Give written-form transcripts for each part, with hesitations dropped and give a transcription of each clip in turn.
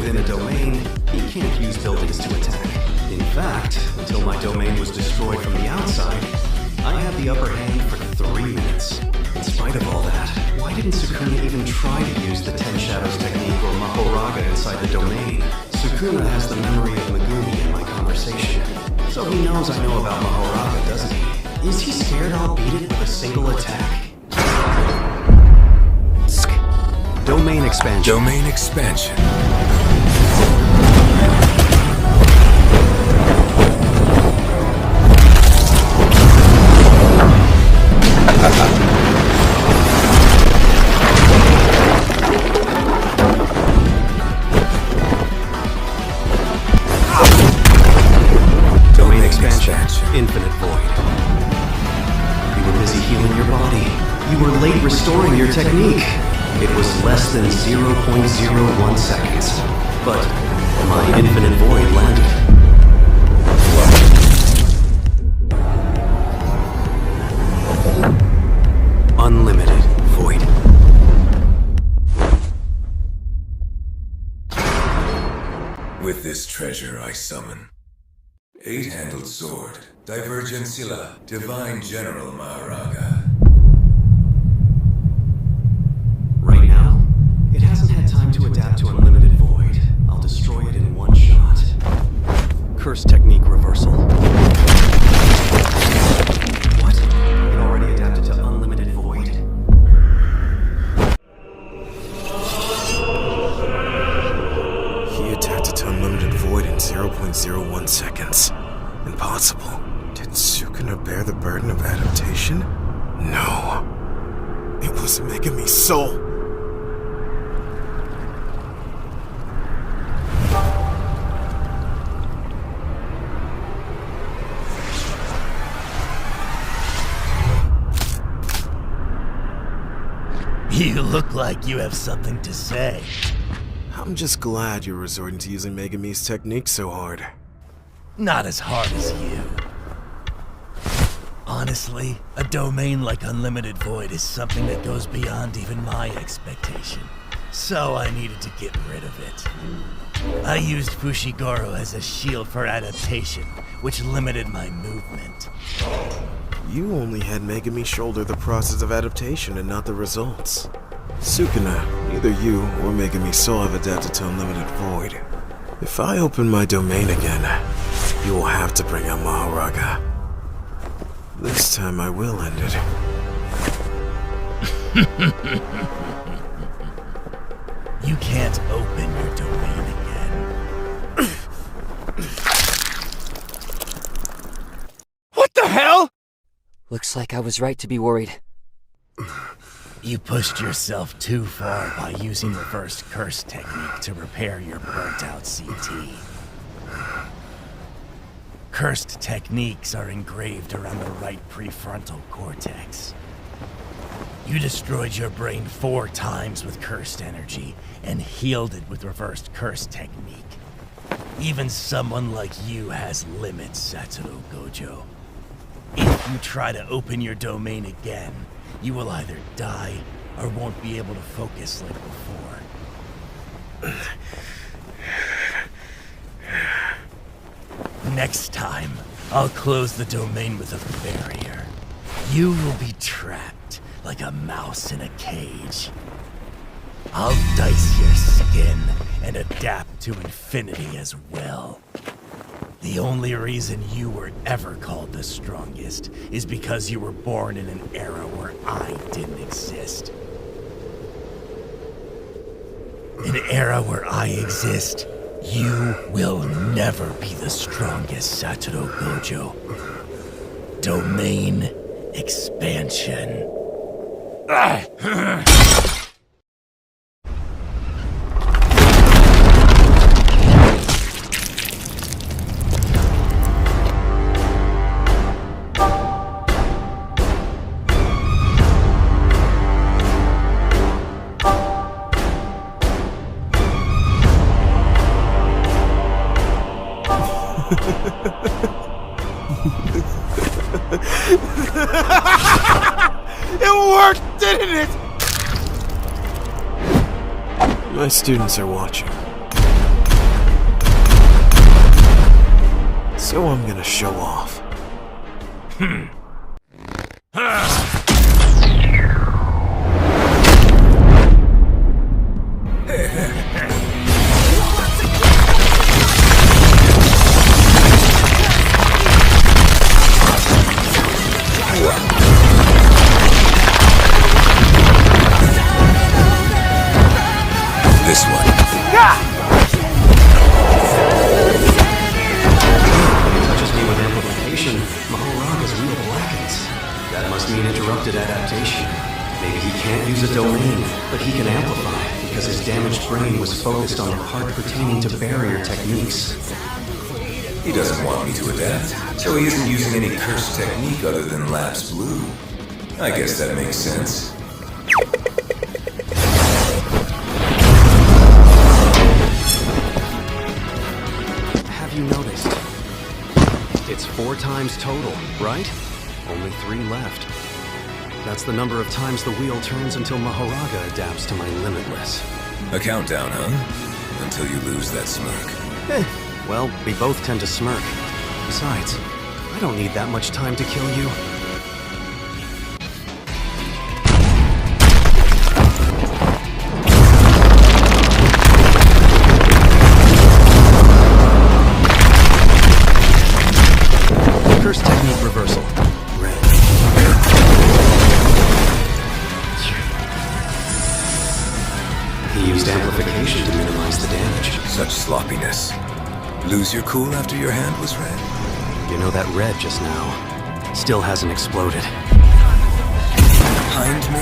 within a domain, he can't use buildings to attack. In fact, until my domain was destroyed from the outside, I had the upper hand for 3 minutes. In spite of all that, why didn't Sukuna even try to use the Ten Shadows technique or Mahoraga inside the domain? Sukuna has the memory of Megumi in my conversation, so he knows I know about Mahoraga, doesn't he? Is he scared I'll beat it with a single attack? Domain expansion. Domain expansion. Domain expansion. Infinite void. You were busy healing your body. You were late restoring your technique. It was less than 0.01 seconds. But my infinite void landed. Unlimited void. With this treasure I summon 8-handled sword, Divergent Sila, Divine General Maharaga. Right now, it hasn't had time to adapt to unlimited void. I'll destroy it in one shot. Curse technique reversal. What? It already adapted to unlimited void? He adapted to unlimited void in 0.01 seconds. Impossible. Did Sukuna bear the burden of adaptation? No. It was Megumi's soul. You look like you have something to say. I'm just glad you're resorting to using Megumi's technique so hard. Not as hard as you. Honestly, a domain like Unlimited Void is something that goes beyond even my expectation. So I needed to get rid of it. I used Fushigoro as a shield for adaptation, which limited my movement. You only had Megumi shoulder the process of adaptation and not the results. Sukuna, neither you or Megumi's soul have adapted to Unlimited Void. If I open my domain again, you will have to bring out Mahoraga. This time I will end it. You can't open your domain again. What the hell? Looks like I was right to be worried. You pushed yourself too far by using reverse curse technique to repair your burnt-out CT. Cursed techniques are engraved around the right prefrontal cortex. You destroyed your brain 4 times with cursed energy and healed it with reversed curse technique. Even someone like you has limits, Satoru Gojo. If you try to open your domain again, you will either die or won't be able to focus like before. Next time, I'll close the domain with a barrier. You will be trapped like a mouse in a cage. I'll dice your skin and adapt to infinity as well. The only reason you were ever called the strongest is because you were born in an era where I didn't exist. An era where I exist, you will never be the strongest, Satoru Gojo. Domain expansion. It worked, didn't it? My students are watching. So I'm gonna show off. This one. Touches me with amplification. Mahoraga's wheel blackens. That must mean interrupted adaptation. Maybe he can't use a domain, but he can amplify because his damaged brain was focused on the part pertaining to barrier techniques. He doesn't want me to adapt, so he isn't using any cursed technique other than Lapse Blue. I guess that makes sense. Have you noticed? It's 4 times total, right? Only 3 left. That's the number of times the wheel turns until Mahoraga adapts to my limitless. A countdown, huh? Until you lose that smirk. Well, we both tend to smirk. Besides, I don't need that much time to kill you. Curse technique reversal. Red. He used amplification to minimize the damage. Such sloppiness. Lose your cool after your hand was red? You know that red just now still hasn't exploded. Behind me?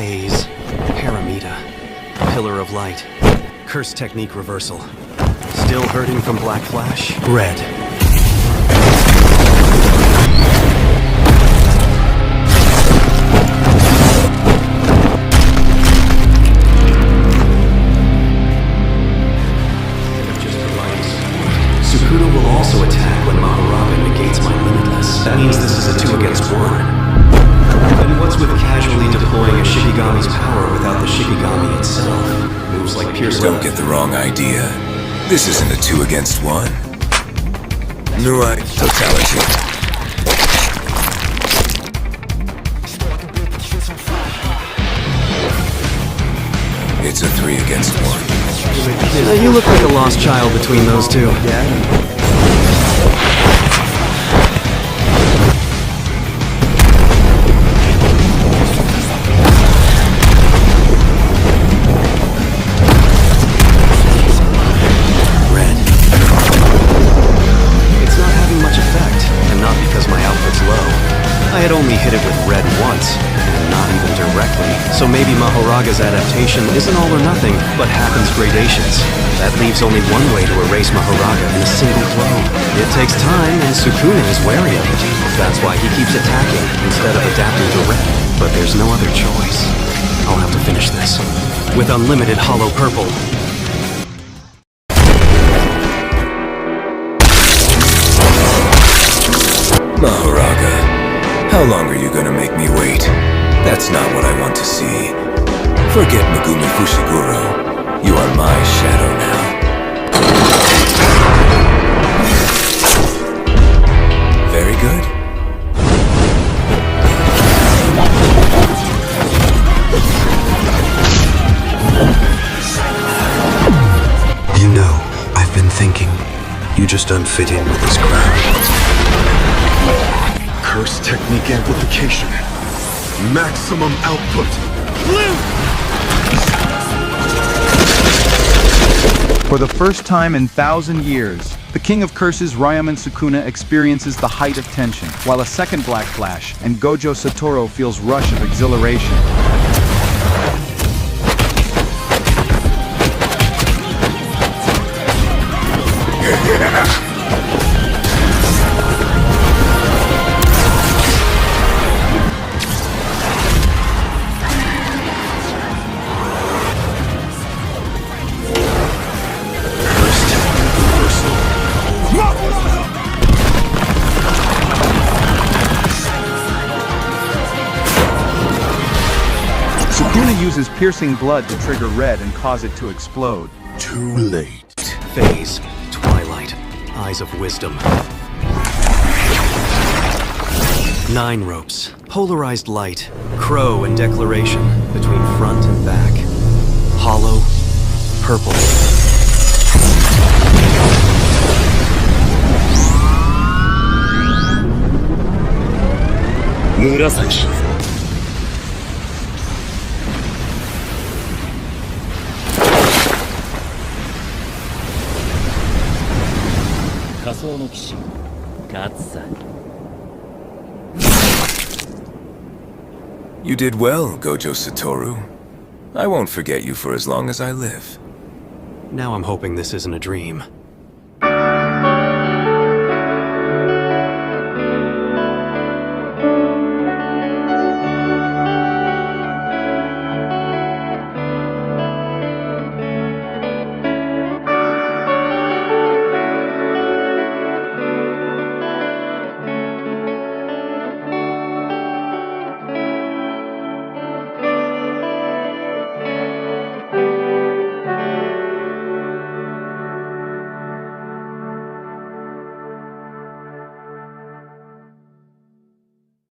Phase, Paramita, Pillar of Light, Curse technique reversal. Still hurting from Black Flash? Red. Sukuna will also attack when Mahoraga negates my limitless. That means this is a 2 against 1. And what's with casually deploying a Shikigami's power without the Shikigami itself? Moves like Pierce. Don't get the wrong idea. This isn't a 2 against 1. Nuai totality. It's a 3 against 1. You look like a lost child between those two. I had only hit it with red once, and not even directly, so maybe Mahoraga's adaptation isn't all or nothing, but happens gradations. That leaves only one way to erase Mahoraga in a single blow. It takes time, and Sukuna is wary of it. That's why he keeps attacking, instead of adapting to red. But there's no other choice. I'll have to finish this. With unlimited hollow purple. Mahoraga. How long are you gonna make me wait? That's not what I want to see. Forget Megumi Fushiguro. You are my shadow now. Very good. You know, I've been thinking, you just don't fit in with this crowd. Curse technique amplification. Maximum output. For the first time in 1,000 years, the King of Curses Ryaman Sukuna experiences the height of tension, while a second Black Flash and Gojo Satoru feels rush of exhilaration. Sukuna uses piercing blood to trigger red and cause it to explode. Too late. Phase, twilight, eyes of wisdom. 9 ropes, polarized light, crow and declaration between front and back. Hollow, purple. Murasaki. You did well, Gojo Satoru. I won't forget you for as long as I live. Now I'm hoping this isn't a dream.